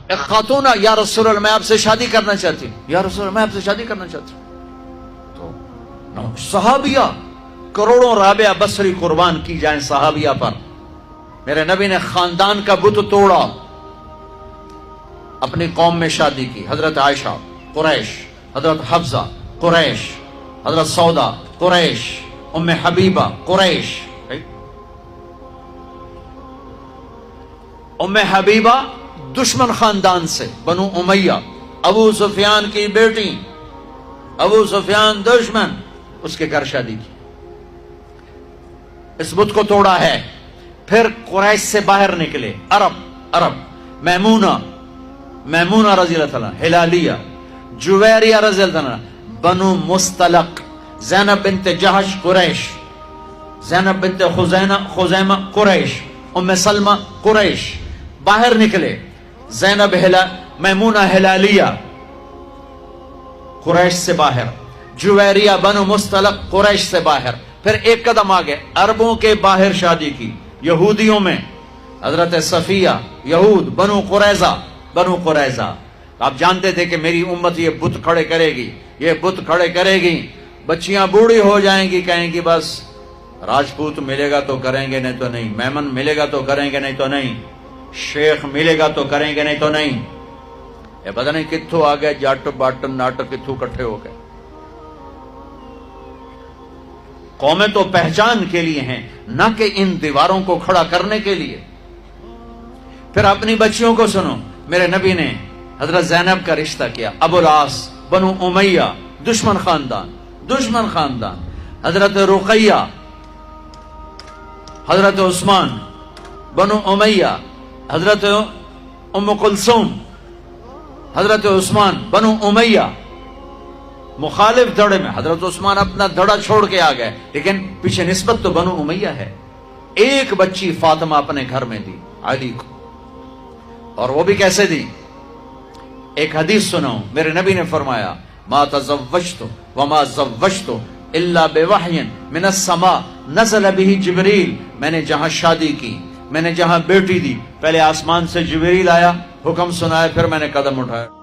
ایک خاتون یا رسول اللہ میں آپ سے شادی کرنا چاہتی ہوں، یا رسول اللہ میں آپ سے شادی کرنا چاہتی ہوں. تو صحابیہ کروڑوں رابعہ بصری قربان کی جائیں صحابیہ پر. میرے نبی نے خاندان کا بت توڑا، اپنی قوم میں شادی کی. حضرت عائشہ قریش، حضرت حفصہ قریش، حضرت سودا قریش، ام حبیبہ قریش. ام حبیبہ دشمن خاندان سے، بنو امیہ، ابو سفیان کی بیٹی، ابو سفیان دشمن، اس کے گھر شادی کی. اس بت کو توڑا ہے. پھر قریش سے باہر نکلے عرب، میمونہ رضی اللہ تعالیٰ، ہلالیہ، جویریہ رضی اللہ تعالیٰ، بنو مستلق، زینب بنت جہش قریش، زینب بنت خزیمہ قریش، ام سلمہ قریش. باہر نکلے. زینب میمونہ ہلالیہ قریش سے باہر، جویریہ بنو مستلق قریش سے باہر. پھر ایک قدم آگے عربوں کے باہر شادی کی، یہودیوں میں. حضرت صفیہ، یہود، بنو قریظہ. آپ جانتے تھے کہ میری امت یہ بت کھڑے کرے گی، یہ بت کھڑے کرے گی. بچیاں بوڑھی ہو جائیں گی، کہیں گی بس راجپوت ملے گا تو کریں گے نہیں تو نہیں، میمن ملے گا تو کریں گے نہیں تو نہیں، شیخ ملے گا تو کریں گے نہیں تو نہیں. یہ پتہ نہیں کتھوں آ گئے جٹ بٹ نٹ، کتھوں کٹھے ہو گئے. قومیں تو پہچان کے لیے ہیں، نہ کہ ان دیواروں کو کھڑا کرنے کے لیے. پھر اپنی بچیوں کو سنو. میرے نبی نے حضرت زینب کا رشتہ کیا، ابو العاص بنو امیہ، دشمن خاندان. حضرت رقیہ، حضرت عثمان بنو امیہ، حضرت ام کلثوم، حضرت عثمان بنو امیہ. مخالف دھڑے میں حضرت عثمان اپنا دھڑا چھوڑ کے آ گئے، لیکن پیچھے نسبت تو بنو امیہ ہے. ایک بچی فاطمہ اپنے گھر میں دی علی کو، اور وہ بھی کیسے دی؟ ایک حدیث سناؤں. میرے نبی نے فرمایا ما تزوجت وما زوجت الا بوحی من السماء نزل به جبریل. میں نے جہاں شادی کی، میں نے جہاں بیٹی دی، پہلے آسمان سے جبریل آیا، حکم سنایا، پھر میں نے قدم اٹھایا.